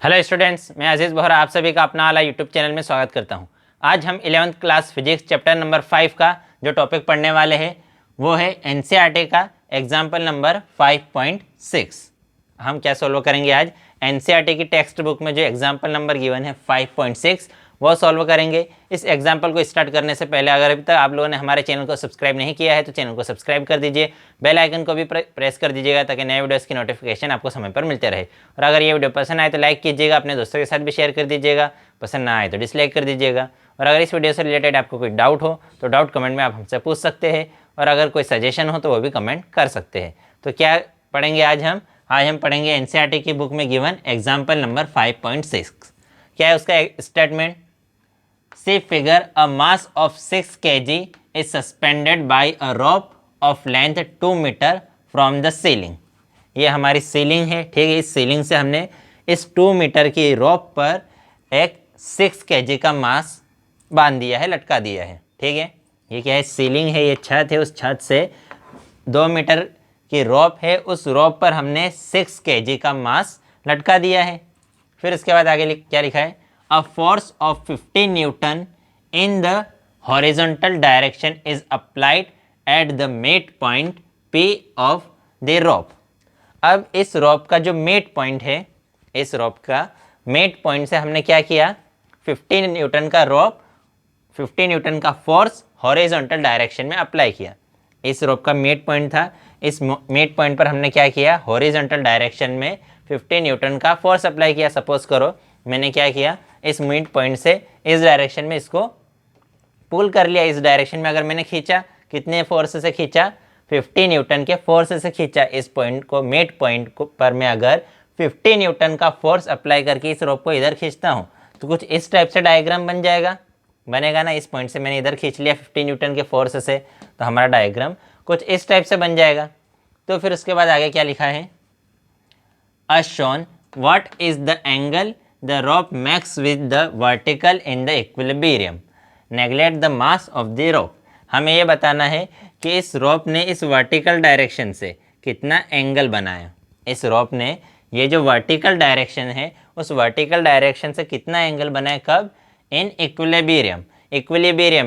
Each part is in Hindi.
हेलो स्टूडेंट्स, मैं अजीज़ बोहरा आप सभी का अपना वाला यूट्यूब चैनल में स्वागत करता हूं। आज हम 11th class physics chapter number 5 का जो टॉपिक पढ़ने वाले हैं वो है एनसीईआरटी का एग्जाम्पल नंबर 5.6। हम क्या सॉल्व करेंगे आज? एनसीईआरटी की टेक्स्ट बुक में जो एग्जाम्पल नंबर गिवन है 5.6 वो सॉल्व करेंगे। इस एग्जाम्पल को स्टार्ट करने से पहले अगर अभी तक आप लोगों ने हमारे चैनल को सब्सक्राइब नहीं किया है तो चैनल को सब्सक्राइब कर दीजिए, बेल आइकन को भी प्रेस कर दीजिएगा ताकि नए वीडियोस की नोटिफिकेशन आपको समय पर मिलते रहे। और अगर ये वीडियो पसंद आए तो लाइक कीजिएगा, अपने दोस्तों के साथ भी शेयर कर दीजिएगा, पसंद ना आए तो डिसलाइक कर दीजिएगा। और अगर इस वीडियो से रिलेटेड आपको कोई डाउट हो तो डाउट कमेंट में आप हमसे पूछ सकते हैं, और अगर कोई सजेशन हो तो वो भी कमेंट कर सकते हैं। तो क्या पढ़ेंगे आज हम पढ़ेंगे एनसीईआरटी की बुक में गिवन एग्जाम्पल नंबर 5.6। क्या है उसका statement? See figure, a mass of 6 kg is suspended by a rope of length 2 meter from the ceiling। ये हमारी सीलिंग है, ठीक है। इस सीलिंग से हमने इस 2 मीटर की रोप पर एक 6 kg का मास बांध दिया है, लटका दिया है, ठीक है। ये क्या है? सीलिंग है, ये छत है। उस छत से 2 मीटर की रोप है, उस रोप पर हमने 6 kg का मास लटका दिया है। फिर इसके बाद आगे क्या लिखा है? A force of 50 Newton in the horizontal direction is applied at the mate point P of the rope। अब इस रोप का जो मेट पॉइंट है, इस रोप का मेट पॉइंट से हमने क्या किया? 50 न्यूटन का रोप, 50 न्यूटन का फोर्स हॉरिजॉन्टल डायरेक्शन में अप्लाई किया। इस रोप का मेट पॉइंट था, इस मेट पॉइंट पर हमने क्या किया? हॉरिजॉन्टल डायरेक्शन में 50 न्यूटन का फोर्स अप्लाई किया। सपोज करो मैंने क्या किया, इस मिड पॉइंट से इस डायरेक्शन में इसको पुल कर लिया। इस डायरेक्शन में अगर मैंने खींचा, कितने फोर्स से खींचा? 50 न्यूटन के फोर्स से खींचा। इस पॉइंट को, मेड पॉइंट को पर मैं अगर 50 न्यूटन का फोर्स अप्लाई करके इस रोप को इधर खींचता हूँ तो कुछ इस टाइप से डायग्राम बन जाएगा, बनेगा ना। इस पॉइंट से मैंने इधर खींच लिया 50 न्यूटन के फोर्स से, तो हमारा डायग्राम कुछ इस टाइप से बन जाएगा। तो फिर उसके बाद आगे क्या लिखा है? as shown what is the angle the rope makes with the vertical in the equilibrium, neglect the mass of the rope। हमें ये बताना है कि इस रोप ने इस वर्टिकल डायरेक्शन से कितना एंगल बनाया। इस रोप ने ये जो वर्टिकल डायरेक्शन है उस वर्टिकल डायरेक्शन से कितना एंगल बनाया? कब? In equilibrium. इक्विलिब्रियम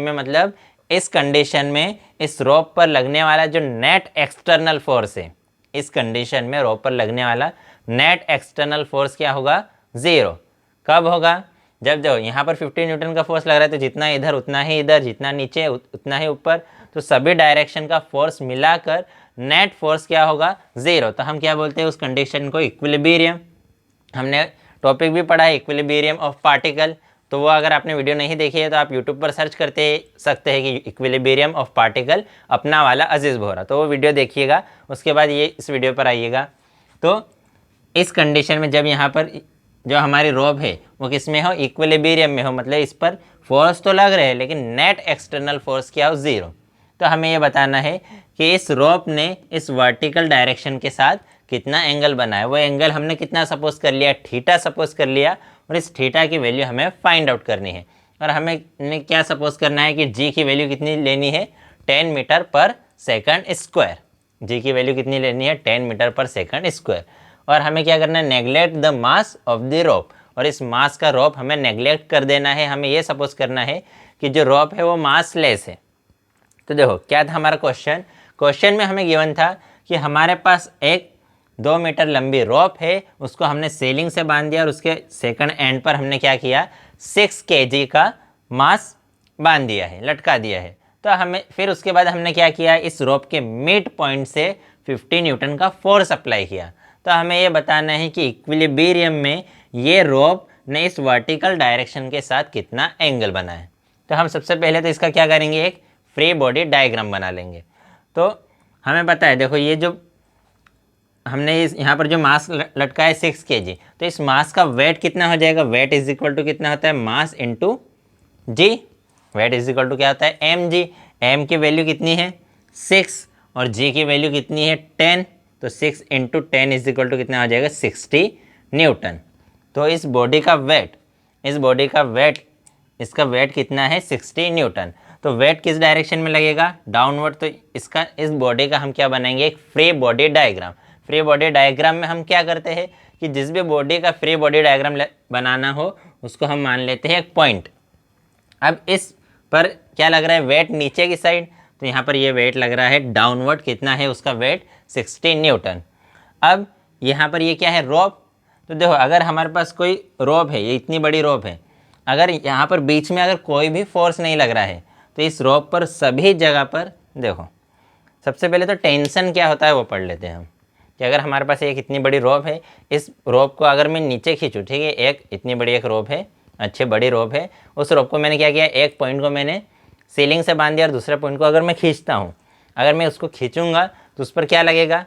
में मतलब इस कंडीशन में इस रोप पर लगने वाला जो नेट एक्सटर्नल फोर्स है, इस कंडीशन में रोप पर लगने वाला नेट एक्सटर्नल फोर्स क्या होगा? 0। कब होगा? जब यहाँ पर 50 न्यूटन का फोर्स लग रहा है तो जितना इधर उतना ही इधर, जितना नीचे उतना ही ऊपर, तो सभी डायरेक्शन का फोर्स मिलाकर नेट फोर्स क्या होगा? 0। तो हम क्या बोलते हैं उस कंडीशन को? इक्विलिब्रियम। हमने टॉपिक भी पढ़ा है इक्विलिब्रियम ऑफ पार्टिकल, तो वो अगर आपने वीडियो नहीं देखी है तो आप यूट्यूब पर सर्च करते सकते हैं कि इक्विलिब्रियम ऑफ पार्टिकल अपना वाला अजीज़ बोहरा, तो वो वीडियो देखिएगा। उसके बाद ये इस वीडियो पर आइएगा। तो इस कंडीशन में जब यहाँ पर जो हमारी रोप है वो किस में हो? इक्विलिब्रियम में हो, मतलब इस पर फोर्स तो लग रहे हैं लेकिन नेट एक्सटर्नल फोर्स क्या हो? 0। तो हमें ये बताना है कि इस रोप ने इस वर्टिकल डायरेक्शन के साथ कितना एंगल बनाया। वो एंगल हमने कितना सपोज कर लिया? थीटा सपोज कर लिया, और इस थीटा की वैल्यू हमें फाइंड आउट करनी है। और हमें क्या सपोज करना है कि जी की वैल्यू कितनी लेनी है? 10 मीटर पर सेकंड स्क्वायर। जी की वैल्यू कितनी लेनी है? 10 मीटर पर सेकंड स्क्वायर। और हमें क्या करना है? Neglect the mass of the rope. और इस मास का रोप हमें नेग्लेक्ट कर देना है। हमें ये सपोज करना है कि जो रोप है वो मासलेस है। तो देखो क्या था हमारा क्वेश्चन में हमें गिवन था कि हमारे पास एक 2 मीटर लंबी रोप है, उसको हमने सेलिंग से बांध दिया और उसके सेकंड एंड पर हमने क्या किया? 6 kg का मास बांध दिया है, लटका दिया है। तो हमें फिर उसके बाद हमने क्या किया? इस रोप के मिड पॉइंट से 50 न्यूटन का फोर्स अप्लाई किया। तो हमें ये बताना है कि इक्विलिब्रियम में ये रोप ने इस वर्टिकल डायरेक्शन के साथ कितना एंगल बनाया। तो हम सबसे पहले तो इसका क्या करेंगे? एक फ्री बॉडी डायग्राम बना लेंगे। तो हमें पता है, देखो ये जो हमने इस यहाँ पर जो मास लटका है 6 kg, तो इस मास का वेट कितना हो जाएगा? वेट इज इक्वल टू कितना होता है? Mass into g. Weight is equal to क्या होता है? M g. एम की वैल्यू कितनी है? 6, और जी की वैल्यू कितनी है? 10। तो 6 इंटू 10 इज इक्वल टू कितना हो जाएगा? 60 न्यूटन। तो इस बॉडी का वेट, इसका वेट कितना है? 60 न्यूटन। तो वेट किस डायरेक्शन में लगेगा? डाउनवर्ड। तो इस बॉडी का हम क्या बनाएंगे? एक free body diagram. Free body diagram में हम क्या करते हैं कि जिस भी बॉडी का फ्री बॉडी डायग्राम बनाना हो उसको हम मान लेते हैं एक पॉइंट। अब इस पर क्या लग रहा है, वेट नीचे की साइड, तो यहाँ पर ये वेट लग रहा है डाउनवर्ड, कितना है उसका वेट 60 न्यूटन। अब यहाँ पर ये क्या है, रोप। तो देखो अगर हमारे पास कोई रोप है, ये इतनी बड़ी रोप है, अगर यहाँ पर बीच में अगर कोई भी फोर्स नहीं लग रहा है तो इस रोप पर सभी जगह पर देखो, सबसे पहले तो टेंशन क्या होता है वो पढ़ लेते हैं हम, कि अगर हमारे पास एक इतनी बड़ी रोप है, इस रोप को अगर मैं नीचे खींचूँ, ठीक है, एक इतनी बड़ी एक रोप है, अच्छी बड़ी रोप है, उस रोप को मैंने क्या किया, एक पॉइंट को मैंने सीलिंग से बांध दिया और दूसरे पॉइंट को अगर मैं खींचता हूँ, अगर मैं उसको खींचूंगा तो उस पर क्या लगेगा,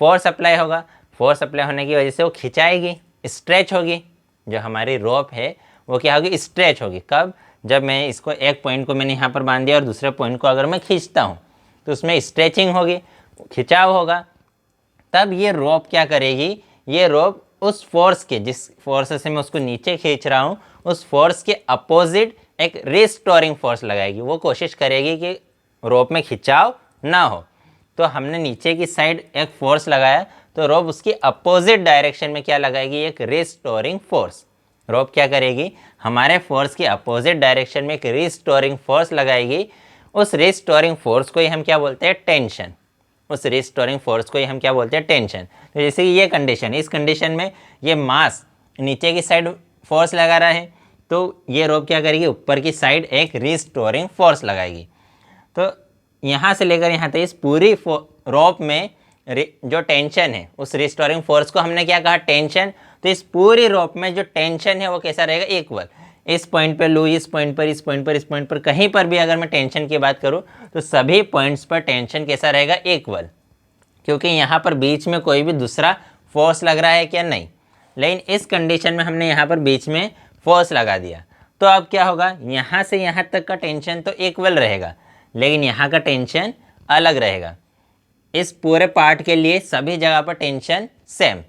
फोर्स अप्लाई होगा। फोर्स अप्लाई होने की वजह से वो खिंचाएगी, स्ट्रेच होगी, जो हमारी रोप है वो क्या होगी, स्ट्रेच होगी। कब, जब मैं इसको एक पॉइंट को मैंने यहाँ पर बांध दिया और दूसरे पॉइंट को अगर मैं खींचता हूँ तो उसमें स्ट्रेचिंग होगी, खिंचाव होगा। तब ये रोप क्या करेगी, ये रोप उस फोर्स के, जिस फोर्स से मैं उसको नीचे खींच रहा हूँ, उस फोर्स के अपोजिट एक रिस्टोरिंग फोर्स लगाएगी। वो कोशिश करेगी कि रोप में खिंचाव ना हो। तो हमने नीचे की साइड एक फोर्स लगाया, तो रोप उसकी अपोजिट डायरेक्शन में क्या लगाएगी, एक रिस्टोरिंग फोर्स। रोप क्या करेगी, हमारे फोर्स की अपोजिट डायरेक्शन में एक रिस्टोरिंग फोर्स लगाएगी। उस रिस्टोरिंग फोर्स को ही हम क्या बोलते हैं, टेंशन। उस रिस्टोरिंग फोर्स को ही हम क्या बोलते हैं, टेंशन। तो जैसे कि ये कंडीशन, इस कंडीशन में ये मास नीचे की साइड फोर्स लगा रहा है, तो ये रोप क्या करेगी, ऊपर की साइड एक रिस्टोरिंग फोर्स लगाएगी। तो यहाँ से लेकर यहाँ तक इस पूरी रोप में जो टेंशन है, उस रिस्टोरिंग फोर्स को हमने क्या कहा, टेंशन। तो इस पूरी रोप में जो टेंशन है वो कैसा रहेगा, इक्वल। इस पॉइंट पे लूँ, इस पॉइंट पर, इस पॉइंट पर, इस पॉइंट पर, कहीं पर भी अगर मैं टेंशन की बात करूँ तो सभी पॉइंट्स पर टेंशन कैसा रहेगा, इक्वल। क्योंकि यहाँ पर बीच में कोई भी दूसरा फोर्स लग रहा है क्या, नहीं। लेकिन इस कंडीशन में हमने यहाँ पर बीच में फोर्स लगा दिया, तो अब क्या होगा, यहाँ से यहाँ तक का टेंशन तो इक्वल रहेगा, लेकिन यहाँ का टेंशन अलग रहेगा। इस पूरे पार्ट के लिए सभी जगह पर टेंशन सेम,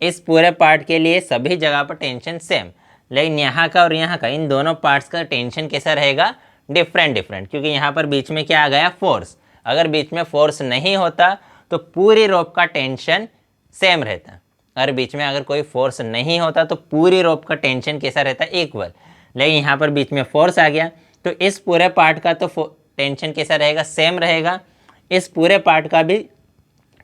इस पूरे पार्ट के लिए सभी जगह पर टेंशन सेम, लेकिन यहाँ का और यहाँ का, इन दोनों पार्ट्स का टेंशन कैसा रहेगा, डिफरेंट डिफरेंट। क्योंकि यहाँ पर बीच में क्या आ गया, फोर्स। अगर बीच में फोर्स नहीं होता तो पूरी रोप का टेंशन सेम रहता। अगर बीच में अगर कोई फोर्स नहीं होता तो पूरी रोप का टेंशन कैसा रहता, इक्वल। लेकिन यहाँ पर बीच में फोर्स आ गया तो इस पूरे पार्ट का तो टेंशन कैसा रहेगा, सेम रहेगा। इस पूरे पार्ट का भी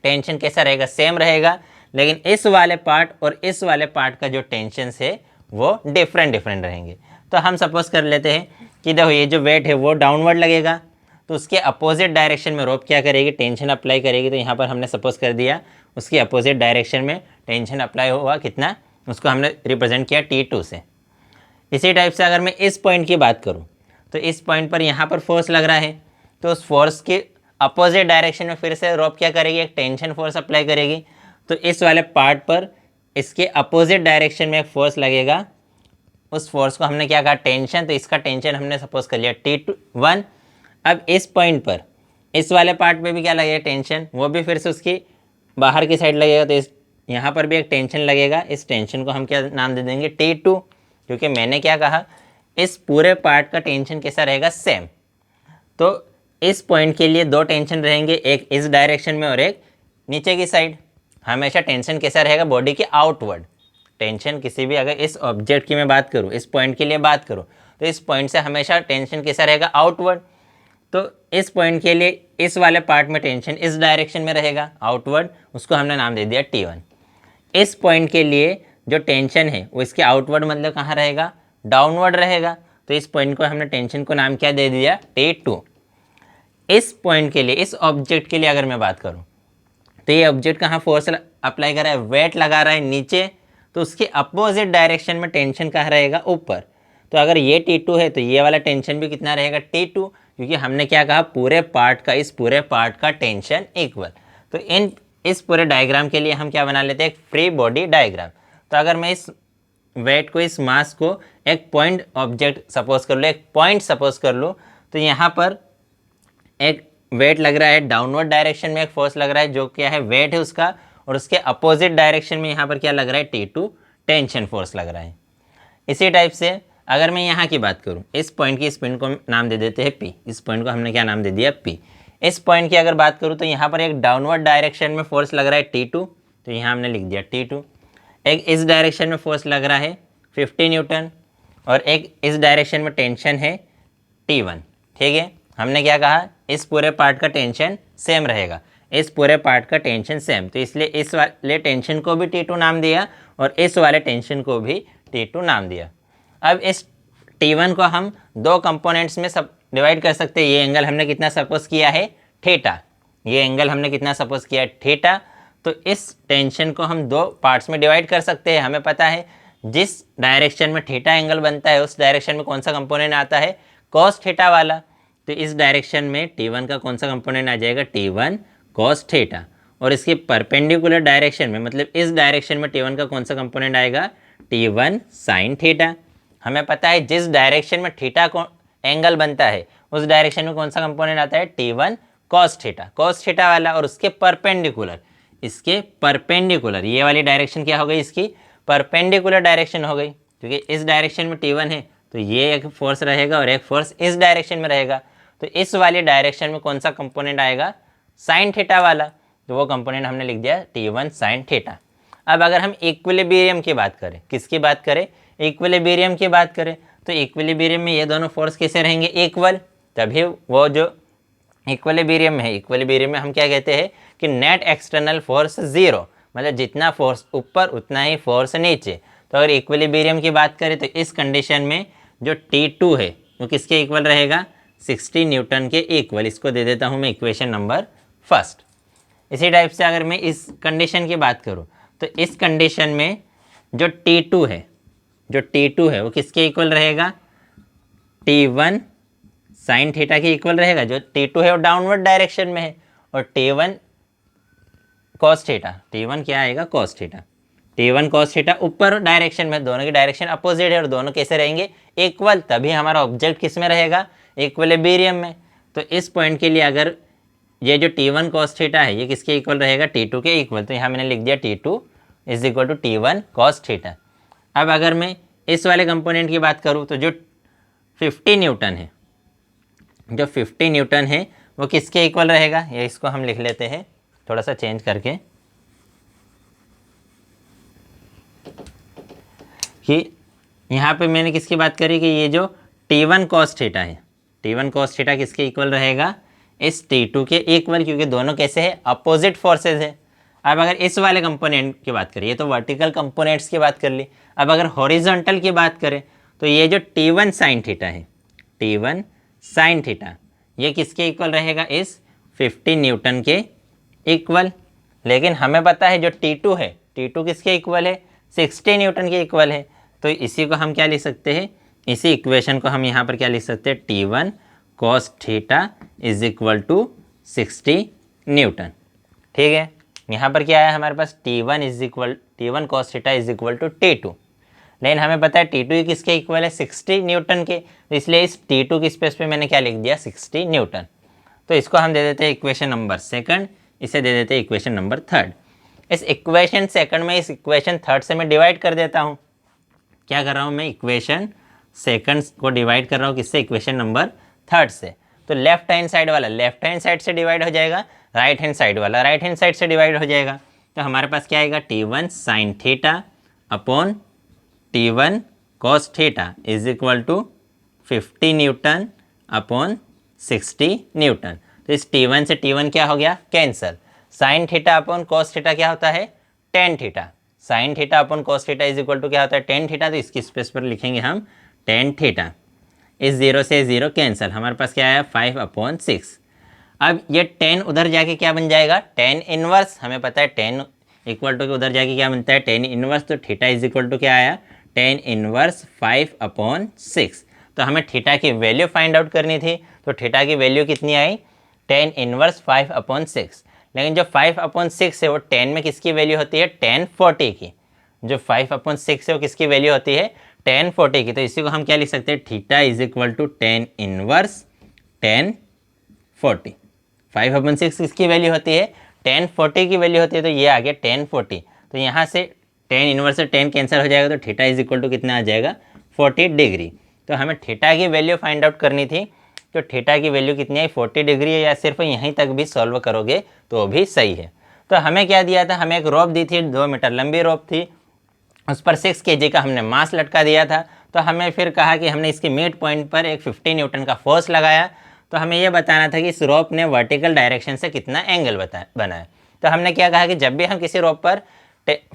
टेंशन कैसा रहेगा, सेम रहेगा। लेकिन इस वाले पार्ट और इस वाले पार्ट का जो टेंशन है वो डिफरेंट डिफरेंट रहेंगे। तो हम सपोज कर लेते हैं कि देखो ये जो वेट है वो डाउनवर्ड लगेगा, तो उसके अपोजिट डायरेक्शन में रोप क्या करेगी, टेंशन अप्लाई करेगी। तो यहाँ पर हमने सपोज कर दिया उसकी अपोजिट डायरेक्शन में टेंशन अप्लाई हुआ कितना, उसको हमने रिप्रेजेंट किया T2 से। इसी टाइप से अगर मैं इस पॉइंट की बात करूँ तो इस पॉइंट पर यहाँ पर फोर्स लग रहा है, तो उस फोर्स के अपोजिट डायरेक्शन में फिर से रोप क्या करेगी, एक टेंशन फोर्स अप्लाई करेगी। तो इस वाले पार्ट पर इसके अपोजिट डायरेक्शन में एक फोर्स लगेगा, उस फोर्स को हमने क्या कहा, टेंशन। तो इसका टेंशन हमने सपोज कर लिया T1। अब इस पॉइंट पर इस वाले पार्ट पे भी क्या लगेगा, टेंशन, वो भी फिर से उसकी बाहर की साइड लगेगा। तो इस यहाँ पर भी एक टेंशन लगेगा, इस टेंशन को हम क्या नाम दे देंगे, T2। क्योंकि मैंने क्या कहा, इस पूरे पार्ट का टेंशन कैसा रहेगा, सेम। तो इस पॉइंट के लिए दो टेंशन रहेंगे, एक इस डायरेक्शन में और एक नीचे की साइड। हमेशा टेंशन कैसा रहेगा, बॉडी के आउटवर्ड। टेंशन किसी भी, अगर इस ऑब्जेक्ट की मैं बात करूँ, इस पॉइंट के लिए बात करूँ, तो इस पॉइंट से हमेशा टेंशन कैसा रहेगा, आउटवर्ड। तो इस पॉइंट के लिए इस वाले पार्ट में टेंशन इस डायरेक्शन में रहेगा, आउटवर्ड, उसको हमने नाम दे दिया T1। इस पॉइंट के लिए जो टेंशन है वो इसके आउटवर्ड मतलब कहाँ रहेगा, डाउनवर्ड रहेगा। तो इस पॉइंट को हमने टेंशन को नाम क्या दे दिया, T2। इस पॉइंट के लिए, इस ऑब्जेक्ट के लिए अगर मैं बात करूँ तो ये ऑब्जेक्ट कहाँ फोर्स अप्लाई कर रहा है, वेट लगा रहा है नीचे, तो उसके अपोजिट डायरेक्शन में टेंशन कहाँ रहेगा, ऊपर। तो अगर ये T2 है तो ये वाला टेंशन भी कितना रहेगा, T2। क्योंकि हमने क्या कहा, पूरे पार्ट का, इस पूरे पार्ट का टेंशन इक्वल। तो इस पूरे डायग्राम के लिए हम क्या बना लेते हैं, एक फ्री बॉडी डायग्राम। तो अगर मैं इस वेट को, इस मास को एक पॉइंट ऑब्जेक्ट सपोज कर लूँ, एक पॉइंट सपोज कर लूँ, तो यहाँ पर एक वेट लग रहा है, डाउनवर्ड डायरेक्शन में एक फोर्स लग रहा है, जो क्या है, वेट है उसका, और उसके अपोजिट डायरेक्शन में यहाँ पर क्या लग रहा है, T2 टेंशन फोर्स लग रहा है। इसी टाइप से अगर मैं यहाँ की बात करूँ, इस पॉइंट की, इस पॉइंट को नाम दे देते हैं P। इस पॉइंट को हमने क्या नाम दे दिया, P। इस पॉइंट की अगर बात करूँ तो यहाँ पर एक डाउनवर्ड डायरेक्शन में फोर्स लग रहा है T2, तो यहाँ हमने लिख दिया T2। एक इस डायरेक्शन में फोर्स लग रहा है 50 न्यूटन और एक इस डायरेक्शन में टेंशन है T1। ठीक है, हमने क्या कहा, इस पूरे पार्ट का टेंशन सेम रहेगा, इस पूरे पार्ट का टेंशन सेम, तो इसलिए इस वाले टेंशन को भी T2 नाम दिया और इस वाले टेंशन को भी T2 नाम दिया। अब इस T1 को हम दो कंपोनेंट्स में सब डिवाइड कर सकते हैं। ये एंगल हमने कितना सपोज किया है, थीटा। ये एंगल हमने कितना सपोज किया है, थीटा। तो इस टेंशन को हम दो पार्ट्स में डिवाइड कर सकते हैं। हमें पता है जिस डायरेक्शन में थीटा एंगल बनता है उस डायरेक्शन में कौन सा कंपोनेंट आता है, कॉस थीटा वाला। तो इस डायरेक्शन में T1 का कौन सा कंपोनेंट आ जाएगा, T1 कॉस थीटा। और इसके परपेंडिकुलर डायरेक्शन में, मतलब इस डायरेक्शन में T1 का कौन सा कंपोनेंट आएगा, T1 साइन थीटा। हमें पता है जिस डायरेक्शन में थीटा को एंगल बनता है उस डायरेक्शन में कौन सा कंपोनेंट आता है, T1 कॉस थीटा वाला। और उसके परपेंडिकुलर, इसके परपेंडिकुलर ये वाली डायरेक्शन क्या हो गई, इसकी परपेंडिकुलर डायरेक्शन हो गई, क्योंकि इस डायरेक्शन में T1 है तो ये एक फोर्स रहेगा और एक फोर्स इस डायरेक्शन में रहेगा। तो इस वाली डायरेक्शन में कौन सा कंपोनेंट आएगा, साइन थीटा वाला। तो वो कंपोनेंट हमने लिख दिया T1 साइन थीटा। अब अगर हम इक्विलिब्रियम की बात करें, किसकी बात करें, इक्विलिब्रियम की बात करें, तो इक्विलिब्रियम में ये दोनों फोर्स कैसे रहेंगे, इक्वल। तभी वो जो इक्विलिब्रियम है, इक्विलिब्रियम में हम क्या कहते हैं कि नेट एक्सटर्नल फोर्स जीरो, मतलब जितना फोर्स ऊपर उतना ही फोर्स नीचे। तो अगर इक्विलिब्रियम की बात करें तो इस कंडीशन में जो T2 है वो किसके इक्वल रहेगा, 60 न्यूटन के इक्वल। इसको दे देता हूँ मैं इक्वेशन नंबर फर्स्ट। इसी टाइप से अगर मैं इस कंडीशन की बात करूँ तो इस कंडीशन में जो T2 है, जो T2 है वो किसके इक्वल रहेगा, T1 साइन थीटा के इक्वल रहेगा। जो T2 है वो डाउनवर्ड डायरेक्शन में है और T1 कॉस थीटा, T1 क्या आएगा, cos theta. T1 cos theta ऊपर डायरेक्शन में, दोनों की डायरेक्शन अपोजिट है और दोनों कैसे रहेंगे, इक्वल। तभी हमारा ऑब्जेक्ट किस में रहेगा, इक्विलिब्रियम में। तो इस पॉइंट के लिए अगर ये जो T1 कॉस थीटा है ये किसके इक्वल रहेगा, T2 के इक्वल। तो यहाँ मैंने लिख दिया T2 is equal to T1 cos theta. अब अगर मैं इस वाले कंपोनेंट की बात करूँ तो जो 50 न्यूटन है, जो 50 न्यूटन है वो किसके इक्वल रहेगा, ये इसको हम लिख लेते हैं थोड़ा सा चेंज करके, कि यहाँ पे मैंने किसकी बात करी कि ये जो T1 कॉस थीटा है, T1 कॉस थीटा किसके इक्वल रहेगा, इस T2 के इक्वल, क्योंकि दोनों कैसे हैं, अपोजिट फोर्सेज है। अब अगर इस वाले कंपोनेंट की बात करें, ये तो वर्टिकल कंपोनेंट्स की बात कर ली। अब अगर हॉरिजॉन्टल की बात करें तो ये जो T1 साइन थीटा है, T1 साइन थीटा, ये किसके इक्वल रहेगा, इस 50 न्यूटन के इक्वल। लेकिन हमें पता है जो T2 है, T2 किसके इक्वल है, 60 न्यूटन के इक्वल है। तो इसी को हम क्या लिख सकते हैं, इसी इक्वेशन को हम यहाँ पर क्या लिख सकते हैं, T1 cos theta is equal to 60 newton. ठीक है, यहाँ पर क्या है हमारे पास, T1 cos theta is equal to T2। लेकिन हमें पता है T2 किसके इक्वल है, 60 न्यूटन के। तो इसलिए इस T2 की स्पेस पे मैंने क्या लिख दिया, 60 न्यूटन। तो इसको हम दे देते हैं इक्वेशन नंबर सेकंड, इसे दे देते हैं इक्वेशन नंबर थर्ड। इस इक्वेशन सेकंड में इस इक्वेशन थर्ड से मैं डिवाइड कर देता हूँ। क्या कर रहा हूँ मैं, इक्वेशन सेकंड को डिवाइड कर रहा हूँ किससे, इक्वेशन नंबर थर्ड से। तो लेफ्ट हैंड साइड वाला लेफ्ट हैंड साइड से डिवाइड हो जाएगा, राइट हैंड साइड वाला राइट हैंड साइड से डिवाइड हो जाएगा। तो हमारे पास क्या आएगा, T1 sine theta upon T1 cos theta is equal to 50 newton upon 60 newton. तो इस T1 से T1 क्या हो गया, cancel. Sine theta upon cos theta क्या होता है, tan theta. Sine theta upon cos theta is equal to क्या होता है, टेन थीटा। तो इसकी स्पेस पर लिखेंगे हम टेन थीटा। इस 0 से 0 कैंसल, हमारे पास क्या आया, 5/6। अब ये 10 उधर जाके क्या बन जाएगा, टेन इनवर्स। हमें पता है 10 इक्वल टू के उधर जाके क्या बनता है, टेन इनवर्स। तो थीटा इज इक्वल टू क्या आया, टेन इनवर्स 5/6। तो हमें थीटा की वैल्यू फाइंड आउट करनी थी। तो थीटा की वैल्यू कितनी आई, टेन इनवर्स 5/6। लेकिन जो 5/6 है वो 10 में किसकी वैल्यू होती है, 1040 की। जो 5/6 है वो किसकी वैल्यू होती है, 1040 की। तो इसी को हम क्या लिख सकते हैं, theta is equal to 10 inverse 1040। 5/6 किसकी वैल्यू होती है, 1040 की वैल्यू होती है। तो ये आ गया 1040। तो यहाँ से 10 इनवर्स से 10 कैंसिल हो जाएगा। तो थीटा इज इक्वल टू कितना आ जाएगा, 40 डिग्री। तो हमें थीटा की वैल्यू फाइंड आउट करनी थी। तो थीटा की वैल्यू कितनी है, 40 डिग्री है, या सिर्फ यहीं तक भी सॉल्व करोगे तो भी सही है। तो हमें क्या दिया था, हमें एक रोप दी थी, 2 मीटर लंबी रोप थी। उस पर 6 kg का हमने मास लटका दिया था। तो हमें फिर कहा कि हमने इसके मिड पॉइंट पर एक 50 न्यूटन का फोर्स लगाया। तो हमें ये बताना था कि इस रोप ने वर्टिकल डायरेक्शन से कितना एंगल बनाया। तो हमने क्या कहा कि जब भी हम किसी रोप पर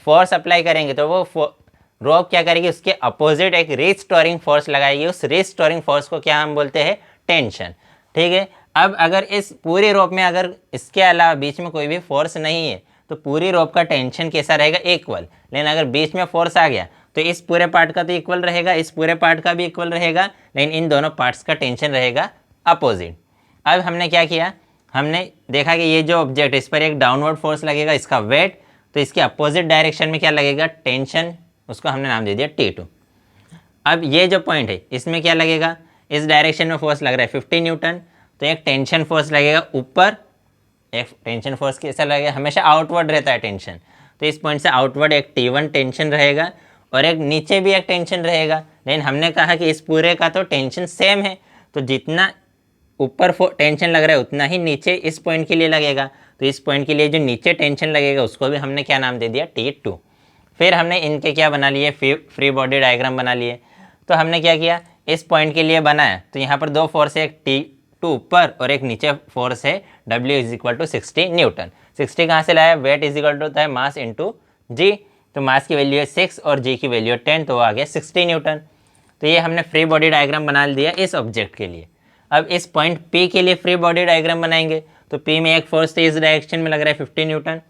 फोर्स अप्लाई करेंगे तो वो रोप क्या करेगी, उसके अपोजिट एक रिस्टोरिंग फोर्स लगाएगी। उस रिस्टोरिंग फोर्स को क्या हम बोलते हैं, टेंशन। ठीक है। अब अगर इस पूरी रोप में अगर इसके अलावा बीच में कोई भी फोर्स नहीं है तो पूरी रोप का टेंशन कैसा रहेगा, इक्वल। लेकिन अगर बीच में फोर्स आ गया तो इस पूरे पार्ट का तो इक्वल रहेगा, इस पूरे पार्ट का भी इक्वल रहेगा, लेकिन इन दोनों पार्ट्स का टेंशन रहेगा अपोजिट। अब हमने क्या किया, हमने देखा कि ये जो ऑब्जेक्ट इस पर एक डाउनवर्ड फोर्स लगेगा, इसका वेट, तो इसके अपोजिट डायरेक्शन में क्या लगेगा, टेंशन, उसको हमने नाम दे दिया T2। अब ये जो पॉइंट है इसमें क्या लगेगा, इस डायरेक्शन में फोर्स लग रहा है 50 न्यूटन, तो एक टेंशन फोर्स लगेगा ऊपर। एक टेंशन फोर्स कैसा लगेगा, हमेशा आउटवर्ड रहता है टेंशन, तो इस पॉइंट से आउटवर्ड एक T1 टेंशन रहेगा और एक नीचे भी एक टेंशन रहेगा। लेकिन हमने कहा कि इस पूरे का तो टेंशन सेम है, तो जितना ऊपर टेंशन लग रहा है उतना ही नीचे इस पॉइंट के लिए लगेगा। तो इस पॉइंट के लिए जो नीचे टेंशन लगेगा उसको भी हमने क्या नाम दे दिया, T2। फिर हमने इनके क्या बना लिए, फ्री बॉडी डायग्राम बना लिए। तो हमने क्या किया, इस पॉइंट के लिए बनाया, तो यहाँ पर दो फोर्स है, एक T2 ऊपर और एक नीचे फोर्स है W is equal to 60 newton. 60 कहाँ से लाया, वेट इज इक्वल टू होता है मास इंटू जी, तो मास की वैल्यू है 6 और जी की वैल्यू है 10, तो वो आ गया 60 न्यूटन। तो ये हमने फ्री बॉडी डायग्राम बना दिया इस ऑब्जेक्ट के लिए। अब इस पॉइंट P के लिए फ्री बॉडी डायग्राम बनाएंगे। तो P में एक फोर्स तो इस डायरेक्शन में लग रहा है 50 न्यूटन,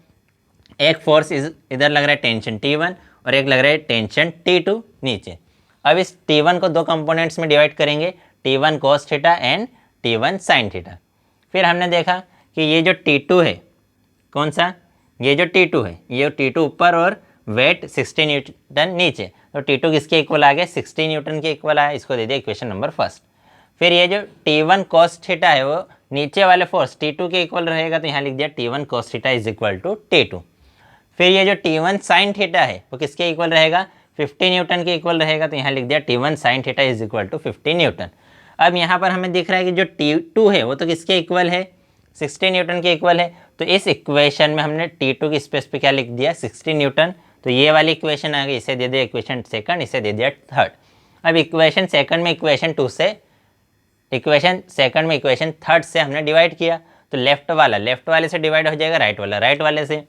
एक फोर्स इधर लग रहा है टेंशन T1 और एक लग रहा है टेंशन T2 नीचे। अब इस T1 को दो कंपोनेंट्स में डिवाइड करेंगे, T1 cos theta and T1 sin theta. फिर हमने देखा कि ये जो T2 है, कौन सा, ये जो T2 है, ये T2 ऊपर और वेट 60 न्यूटन नीचे, तो T2 किसके इक्वल आ गया, 60 न्यूटन के इक्वल आया। इसको दे दिया इक्वेशन नंबर फर्स्ट। फिर ये जो T1 cos थीटा है वो नीचे वाले फोर्स T2 के इक्वल रहेगा, तो यहाँ लिख दिया T1 cos theta is equal to T2। फिर ये जो T1 sin थीटा है वो किसके इक्वल रहेगा, 50 न्यूटन के इक्वल रहेगा, तो यहाँ लिख दिया T1 sin theta is equal to 50 newton. अब यहाँ पर हमें दिख रहा है कि जो T2 है वो तो किसके इक्वल है, 60 न्यूटन के इक्वल है। तो इस इक्वेशन में हमने T2 की स्पेस पे क्या लिख दिया, 60 न्यूटन। तो ये वाली इक्वेशन आ गई, इसे दे दिया इक्वेशन सेकंड, इसे दे दिया थर्ड। अब इक्वेशन सेकंड में इक्वेशन इक्वेशन थर्ड से हमने डिवाइड किया, तो लेफ्ट वाले से डिवाइड हो जाएगा राइट वाले से।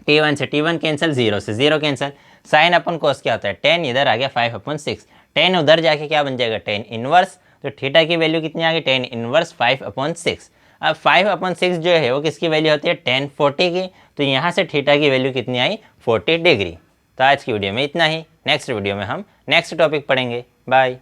T1 से T1 कैंसिल, 0 से 0 कैंसिल। साइन अपन कोस क्या होता है, 10 इधर आ गया 5/6, 10 उधर जाके क्या बन जाएगा, 10 इनवर्स। तो थीटा की वैल्यू कितनी आ गई, 10 इनवर्स 5/6। अब 5/6 जो है वो किसकी वैल्यू होती है, 10/40 की। तो यहाँ से थीटा की वैल्यू कितनी आई, 40 डिग्री। तो आज की वीडियो में इतना ही, नेक्स्ट वीडियो में हम नेक्स्ट टॉपिक पढ़ेंगे। बाय।